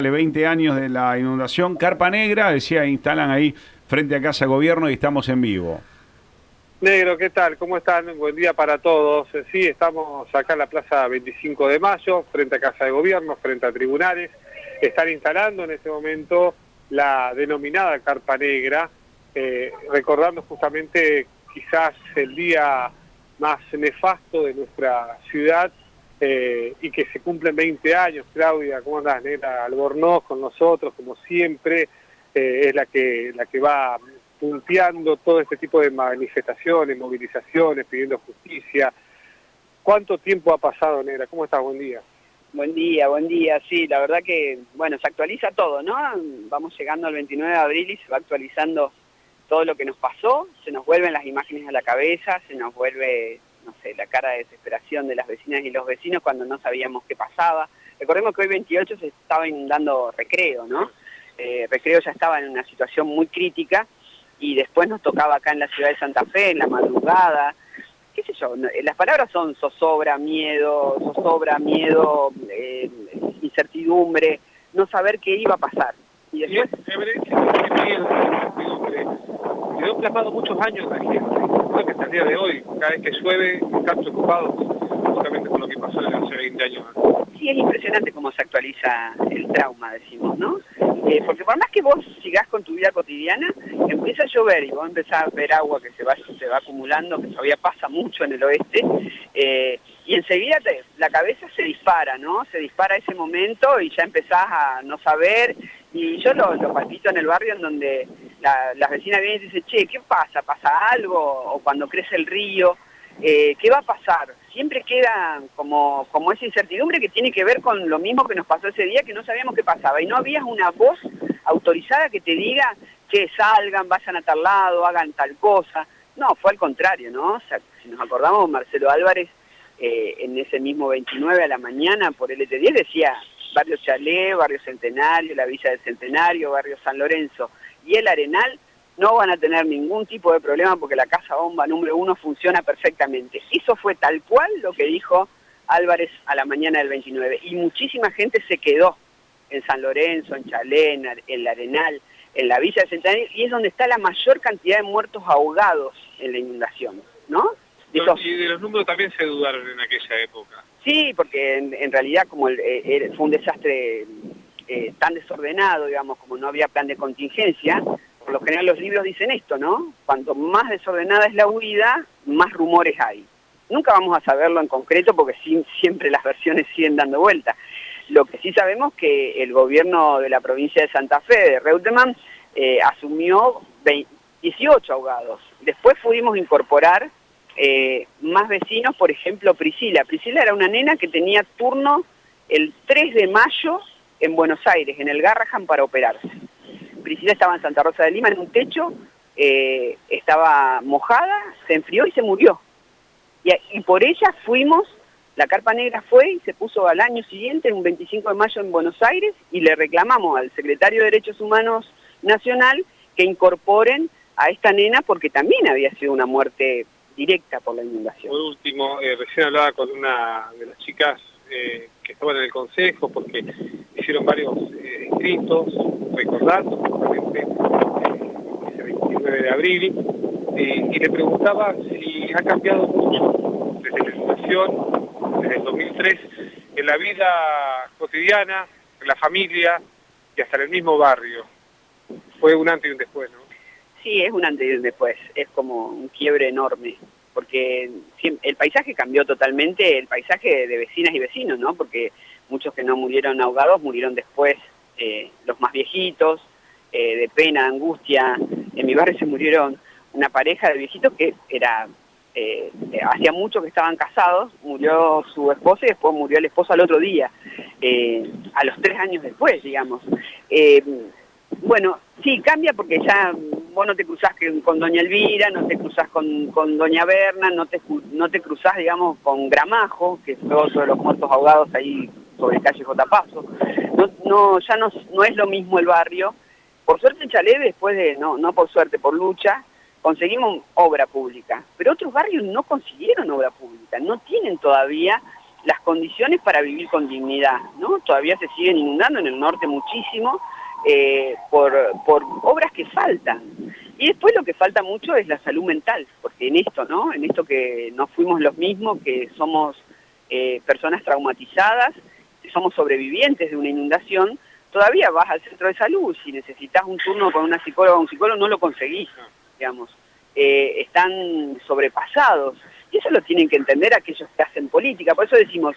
20 años de la inundación, Carpa Negra, decía, instalan ahí frente a Casa de Gobierno y estamos en vivo. Negro, ¿qué tal? ¿Cómo están? Buen día para todos. Sí, estamos acá en la Plaza 25 de Mayo, frente a Casa de Gobierno, frente a tribunales. Están instalando en este momento la denominada Carpa Negra, recordando justamente quizás el día más nefasto de nuestra ciudad, y que se cumplen 20 años. Claudia, ¿cómo andás, negra? Albornoz con nosotros, como siempre, es la que va punteando todo este tipo de manifestaciones, movilizaciones, pidiendo justicia. ¿Cuánto tiempo ha pasado, negra? ¿Cómo estás? Buen día. Buen día, sí, la verdad que, bueno, se actualiza todo, ¿no? Vamos llegando al 29 de abril y se va actualizando todo lo que nos pasó, se nos vuelven las imágenes a la cabeza, se nos vuelve, no sé, la cara de desesperación de las vecinas y los vecinos cuando no sabíamos qué pasaba. Recordemos que hoy 28 se estaba inundando Recreo, ¿no? Recreo ya estaba en una situación muy crítica y después nos tocaba acá en la ciudad de Santa Fe, en la madrugada, qué sé yo, las palabras son zozobra, miedo, incertidumbre, no saber qué iba a pasar. Y después... Quedó plasmado muchos años la gente. Creo que hasta el día de hoy, cada vez que llueve, están preocupados justamente por lo que pasó hace 20 años. Sí, es impresionante cómo se actualiza el trauma, decimos, ¿no? Porque por más que vos sigás con tu vida cotidiana, empieza a llover y vos empezás a ver agua que se va acumulando, que todavía pasa mucho en el oeste, y enseguida la cabeza se dispara, ¿no? Se dispara ese momento y ya empezás a no saber, y yo lo palpito en el barrio en donde las vecinas vienen y dicen, che, ¿qué pasa? ¿Pasa algo? O cuando crece el río, ¿qué va a pasar? Siempre queda como esa incertidumbre que tiene que ver con lo mismo que nos pasó ese día, que no sabíamos qué pasaba, y no había una voz autorizada que te diga que salgan, vayan a tal lado, hagan tal cosa. No, fue al contrario, ¿no? O sea, si nos acordamos, Marcelo Álvarez, en ese mismo 29 a la mañana por LT10 decía Barrio Chalé, Barrio Centenario, la Villa del Centenario, Barrio San Lorenzo y el Arenal no van a tener ningún tipo de problema porque la casa bomba número 1 funciona perfectamente. Eso fue tal cual lo que dijo Álvarez a la mañana del 29. Y muchísima gente se quedó en San Lorenzo, en Chalé, en el Arenal, en la Villa del Centenario, y es donde está la mayor cantidad de muertos ahogados en la inundación, ¿no? Y de los números también se dudaron en aquella época. Sí, porque en realidad como fue un desastre tan desordenado, digamos, como no había plan de contingencia, por lo general los libros dicen esto, ¿no? Cuanto más desordenada es la huida, más rumores hay. Nunca vamos a saberlo en concreto porque siempre las versiones siguen dando vuelta. Lo que sí sabemos es que el gobierno de la provincia de Santa Fe, de Reutemann, asumió 18 ahogados. Después pudimos incorporar más vecinos, por ejemplo Priscila. Priscila era una nena que tenía turno el 3 de mayo en Buenos Aires, en el Garrahan, para operarse. Priscila estaba en Santa Rosa de Lima en un techo, estaba mojada, se enfrió y se murió. Y por ella fuimos, la Carpa Negra fue y se puso al año siguiente, un 25 de mayo en Buenos Aires, y le reclamamos al secretario de Derechos Humanos Nacional que incorporen a esta nena porque también había sido una muerte directa por la inundación. Por último, recién hablaba con una de las chicas que estaban en el consejo porque hicieron varios escritos recordando justamente ese 29 de abril, y le preguntaba si ha cambiado mucho desde la inundación, desde el 2003, en la vida cotidiana, en la familia y hasta en el mismo barrio. Fue un antes y un después, ¿no? Sí, es un antes y un después, es como un quiebre enorme, porque el paisaje cambió totalmente, el paisaje de vecinas y vecinos, ¿no? Porque muchos que no murieron ahogados murieron después, los más viejitos, de pena, angustia. En mi barrio se murieron una pareja de viejitos que hacía mucho que estaban casados, murió su esposa y después murió el esposo al otro día, a los 3 años después, digamos. Bueno, sí, cambia porque ya vos no te cruzás con doña Elvira, no te cruzás con doña Berna, no te cruzás, digamos, con Gramajo, que fue otro de los muertos ahogados ahí sobre calle J. Paso. Ya no es lo mismo el barrio. Por suerte en Chalé, después de, no por suerte, por lucha, conseguimos obra pública. Pero otros barrios no consiguieron obra pública, no tienen todavía las condiciones para vivir con dignidad, ¿no? Todavía se siguen inundando en el norte muchísimo por obras que faltan. Y después lo que falta mucho es la salud mental, porque en esto, ¿no? En esto que no fuimos los mismos, que somos personas traumatizadas, que somos sobrevivientes de una inundación, todavía vas al centro de salud, si necesitas un turno con una psicóloga o un psicólogo no lo conseguís, digamos. Están sobrepasados. Y eso lo tienen que entender aquellos que hacen política. Por eso decimos,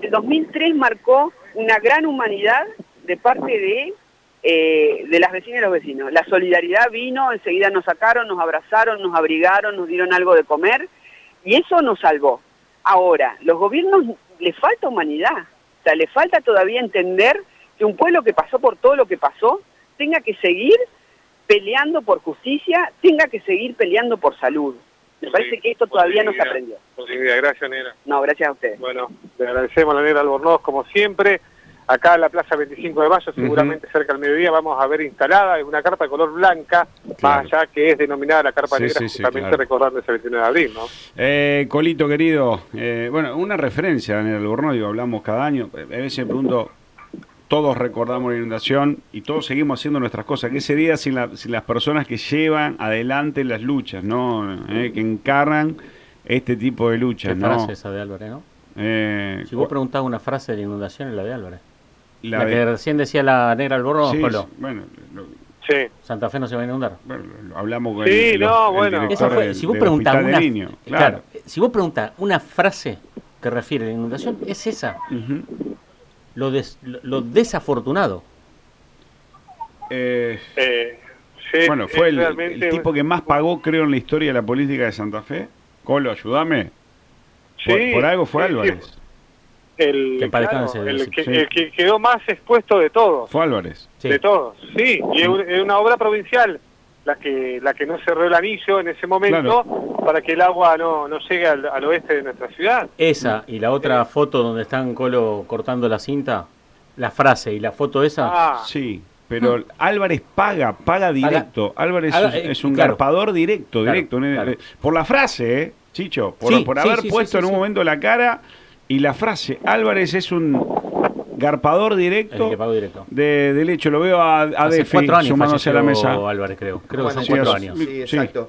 el 2003 marcó una gran humanidad de parte de las vecinas y los vecinos. La solidaridad vino, enseguida nos sacaron, nos abrazaron, nos abrigaron, nos dieron algo de comer, y eso nos salvó. Ahora, los gobiernos les falta humanidad, o sea, les falta todavía entender que un pueblo que pasó por todo lo que pasó tenga que seguir peleando por justicia, tenga que seguir peleando por salud. Me parece que esto todavía no se aprendió. Gracias, Negra. No, gracias a ustedes. Bueno, le agradecemos a la Negra Albornoz, como siempre. Acá en la Plaza 25 de Mayo, seguramente cerca del mediodía, vamos a ver instalada una carpa de color blanca, más allá que es denominada la carpa negra, justamente recordando ese 29 de abril, ¿no? Colito, querido, bueno, una referencia a Negra Albornoz, digo, hablamos cada año, a veces me pregunto, todos recordamos la inundación y todos seguimos haciendo nuestras cosas. ¿Qué sería sin las personas que llevan adelante las luchas, ¿no? Que encarnan este tipo de luchas, ¿Qué ¿no? frase esa de Álvarez, no? Si vos preguntás una frase de la inundación, es la de Álvarez. La que recién decía la Negra Albornoz, sí, Polo. Bueno, sí. Santa Fe no se va a inundar. Bueno, hablamos con sí, el Esa director fue, si vos preguntás una, niño, claro. Si vos preguntás una frase que refiere a la inundación, es esa. Lo desafortunado. Sí, bueno, fue el tipo que más pagó, creo, en la historia de la política de Santa Fe. Colo, ayúdame. Sí, por algo fue Álvarez. Sí. El que quedó más expuesto de todos. Fue Álvarez. Sí. De todos, sí. Y es una obra provincial la que no cerró el anillo en ese momento, claro, para que el agua no llegue al oeste de nuestra ciudad. Esa y la otra foto donde están Colo cortando la cinta, la frase y la foto esa. Sí. Pero Álvarez paga directo. Álvarez es un garpador directo. Claro. Por la frase, Chicho, por haber puesto en un momento la cara y la frase. Álvarez es un garpador directo, del hecho. Lo veo a Defi sumándose a la mesa. Álvarez, creo que bueno, son 4 años. Sí, exacto.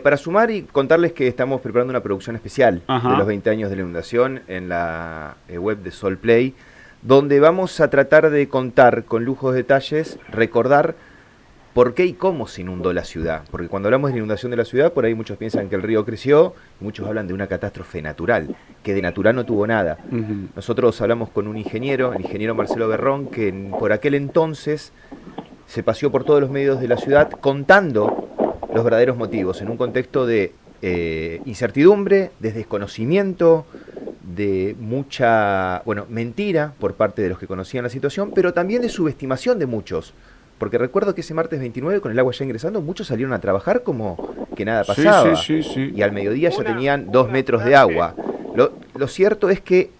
Para sumar y contarles que estamos preparando una producción especial de los 20 años de la inundación en la web de Sol Play, donde vamos a tratar de contar con lujos de detalles, recordar por qué y cómo se inundó la ciudad. Porque cuando hablamos de la inundación de la ciudad, por ahí muchos piensan que el río creció, y muchos hablan de una catástrofe natural, que de natural no tuvo nada. Nosotros hablamos con un ingeniero, el ingeniero Marcelo Berrón, que por aquel entonces se paseó por todos los medios de la ciudad contando los verdaderos motivos, en un contexto de incertidumbre, de desconocimiento, de mucha, mentira por parte de los que conocían la situación, pero también de subestimación de muchos. Porque recuerdo que ese martes 29, con el agua ya ingresando, muchos salieron a trabajar como que nada pasaba. Sí. Y al mediodía ya tenían 2 metros de agua. Lo cierto es que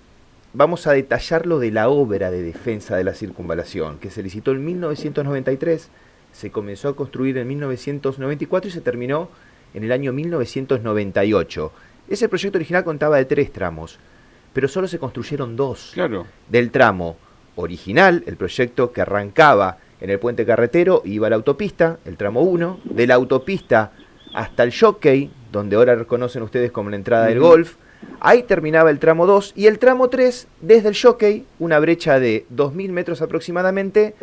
vamos a detallar lo de la obra de defensa de la circunvalación, que se licitó en 1993, se comenzó a construir en 1994 y se terminó en el año 1998. Ese proyecto original contaba de 3 tramos, pero solo se construyeron 2. Claro. Del tramo original, el proyecto que arrancaba en el puente carretero y iba a la autopista, el tramo 1, de la autopista hasta el Jockey, donde ahora reconocen ustedes como la entrada del golf, ahí terminaba el tramo 2, y el tramo 3, desde el Jockey, una brecha de 2.000 metros aproximadamente,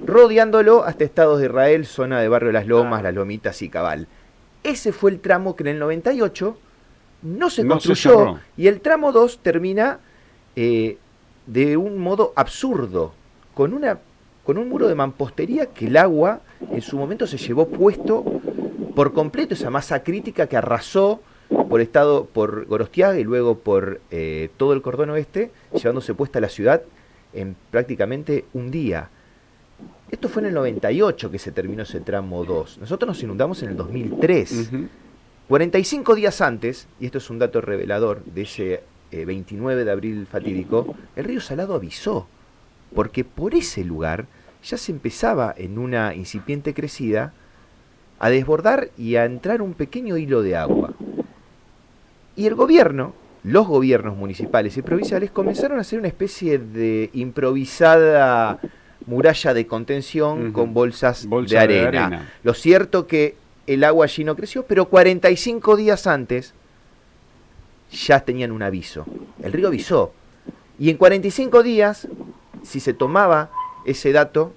rodeándolo hasta Estados de Israel, zona de Barrio Las Lomas, Las Lomitas y Cabal. Ese fue el tramo que en el 98 no se construyó, y el tramo 2 termina de un modo absurdo, con un muro de mampostería que el agua en su momento se llevó puesto por completo, esa masa crítica que arrasó por Gorostiaga y luego por todo el cordón oeste, llevándose puesta la ciudad en prácticamente un día. Esto fue en el 98 que se terminó ese tramo 2. Nosotros nos inundamos en el 2003. 45 días antes, y esto es un dato revelador de ese 29 de abril fatídico, el río Salado avisó, porque por ese lugar ya se empezaba en una incipiente crecida a desbordar y a entrar un pequeño hilo de agua. Y el gobierno los gobiernos municipales y provinciales comenzaron a hacer una especie de improvisada muralla de contención con bolsas de arena. Lo cierto que el agua allí no creció, pero 45 días antes ya tenían un aviso. El río avisó. Y en 45 días, si se tomaba ese dato,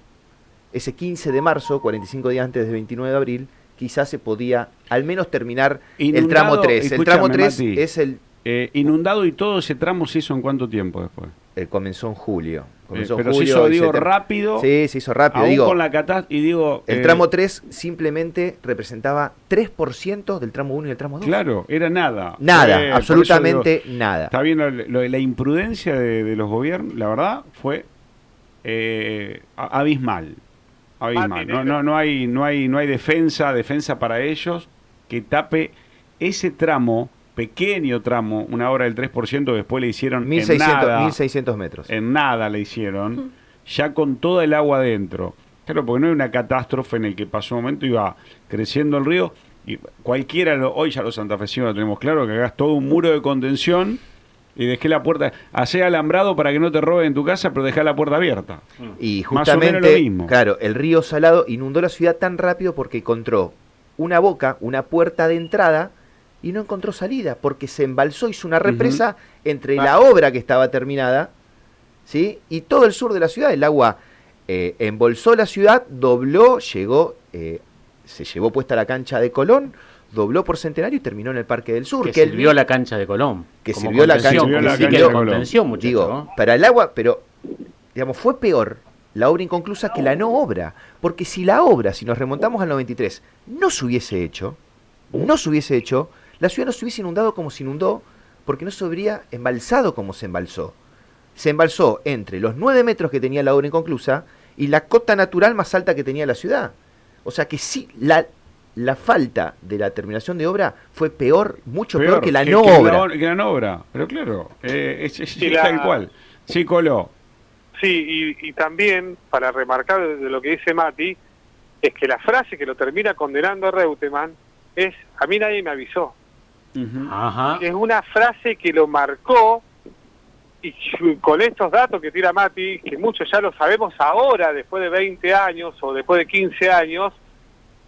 ese 15 de marzo, 45 días antes del 29 de abril, quizás se podía al menos terminar el tramo 3. El tramo 3 Mati, es el... inundado, y todo ese tramo se hizo en ¿cuánto tiempo después? Comenzó en julio. Pero se hizo, digo, rápido. Sí, se hizo rápido. Aún con la catástrofe. Y digo, el tramo 3 simplemente representaba 3% del tramo 1 y el tramo 2. Claro, era nada. Nada, absolutamente nada. Está bien, la imprudencia de los gobiernos, la verdad, fue abismal. Abismal. No hay defensa para ellos que tape ese tramo, pequeño tramo, una obra del 3%, que después le hicieron 1.600 metros. En nada le hicieron, ya con toda el agua adentro. Claro, porque no hay una catástrofe en el que pasó un momento, iba creciendo el río, y cualquiera, hoy ya los santafesinos lo tenemos claro, que hagas todo un muro de contención y dejé la puerta, hacé alambrado para que no te roben en tu casa, pero dejá la puerta abierta. Y justamente, más o menos lo mismo. Claro, el río Salado inundó la ciudad tan rápido porque encontró una boca, una puerta de entrada, y no encontró salida, porque se embalsó, hizo una represa entre la obra que estaba terminada, ¿sí? Y todo el sur de la ciudad. El agua embolsó la ciudad, dobló, llegó, se llevó puesta la cancha de Colón, dobló por Centenario y terminó en el Parque del Sur. Que sirvió la cancha de Colón. Que sirvió la cancha de Colón. Digo, para el agua, pero, digamos, fue peor la obra inconclusa que la no obra. Porque si la obra, si nos remontamos al 93, no se hubiese hecho, la ciudad no se hubiese inundado como se inundó, porque no se habría embalsado como se embalsó. Se embalsó entre los 9 metros que tenía la obra inconclusa y la cota natural más alta que tenía la ciudad. O sea que sí, la falta de la terminación de obra fue mucho peor que la no obra. Que la no obra, pero claro, es tal cual. Sí, Colo. Sí, y también, para remarcar de lo que dice Mati, es que la frase que lo termina condenando a Reutemann es: a mí nadie me avisó. Ajá. Es una frase que lo marcó, y con estos datos que tira Mati, que muchos ya lo sabemos ahora, después de 20 años o después de 15 años,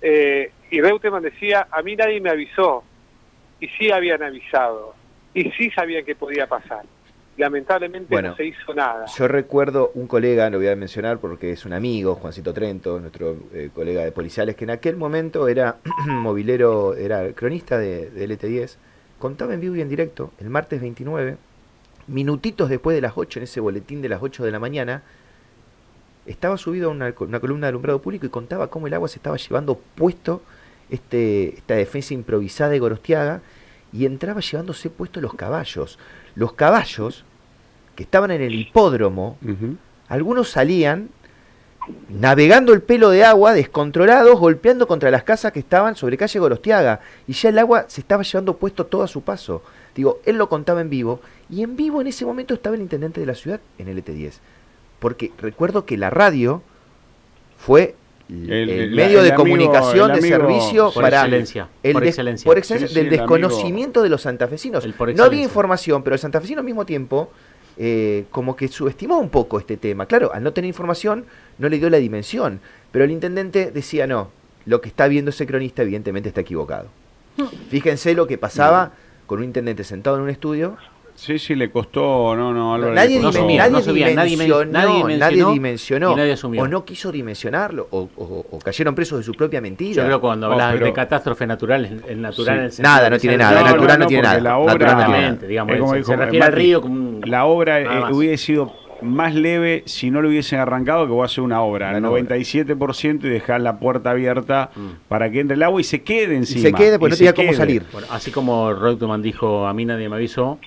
y Reutemann decía: a mí nadie me avisó, y sí habían avisado, y sí sabían que podía pasar. Lamentablemente no se hizo nada. Yo recuerdo un colega, lo voy a mencionar porque es un amigo, Juancito Trento, nuestro colega de policiales, que en aquel momento era movilero, era cronista de LT10, contaba en vivo y en directo, el martes 29, minutitos después de las 8, en ese boletín de las 8 de la mañana, estaba subido a una columna de alumbrado público y contaba cómo el agua se estaba llevando puesto esta defensa improvisada de Gorostiaga, y entraba llevándose puestos los caballos. Los caballos que estaban en el hipódromo, algunos salían navegando el pelo de agua, descontrolados, golpeando contra las casas que estaban sobre calle Gorostiaga, y ya el agua se estaba llevando puesto todo a su paso. Digo, él lo contaba en vivo, y en vivo en ese momento estaba el intendente de la ciudad en el ET10, porque recuerdo que la radio fue el medio de comunicación de servicio para por excelencia del desconocimiento de los santafesinos. No había información, pero el santafesino al mismo tiempo como que subestimó un poco este tema. Claro, al no tener información no le dio la dimensión, pero el intendente decía: no, lo que está viendo ese cronista evidentemente está equivocado. Fíjense lo que pasaba con un intendente sentado en un estudio. Sí, le costó, Álvaro. Nadie dimensionó, o no quiso dimensionarlo, o cayeron presos de su propia mentira. Yo creo que cuando hablas de catástrofe natural, el natural... Sí. Nada, no tiene nada, natural no tiene nada. La obra, digamos, se refiere al río como la obra hubiese sido más leve si no lo hubiesen arrancado, que voy a hacer una obra al 97% y dejar la puerta abierta para que entre el agua y se quede encima. Y se quede, porque no tenía cómo salir. Bueno, así como Reutemann dijo: a mí nadie me avisó,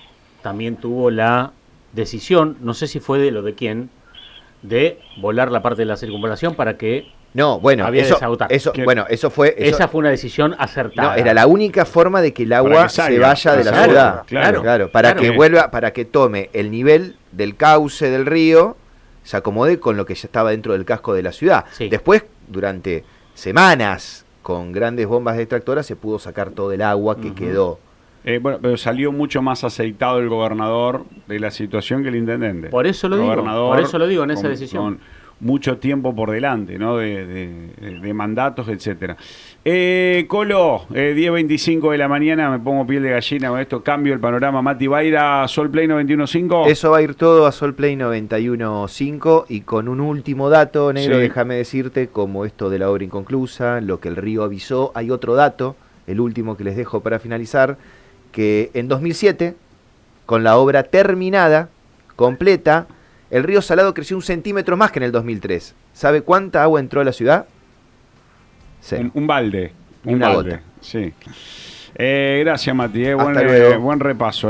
también tuvo la decisión, no sé si fue de lo de quién, de volar la parte de la circunvalación para que eso fue... Esa fue una decisión acertada. No, era la única forma de que el agua se vaya de la ciudad. Claro, que vuelva, para que tome el nivel del cauce del río, se acomode con lo que ya estaba dentro del casco de la ciudad. Sí. Después, durante semanas, con grandes bombas extractoras, se pudo sacar todo el agua que quedó. Bueno, pero salió mucho más aceitado el gobernador de la situación que el intendente. Por eso lo digo en esa decisión. Con mucho tiempo por delante, ¿no? De mandatos, etcétera. Colo, 10:25 de la mañana, me pongo piel de gallina con esto, cambio el panorama. Mati, ¿va a ir a Sol Play 91.5? Eso va a ir todo a Sol Play 91.5 y con un último dato, negro, déjame decirte, como esto de la obra inconclusa, lo que el río avisó, hay otro dato, el último que les dejo para finalizar, que en 2007, con la obra terminada, completa, el río Salado creció 1 centímetro más que en el 2003. ¿Sabe cuánta agua entró a la ciudad? Un balde. Una gota. Sí. Gracias, Mati. Buen repaso.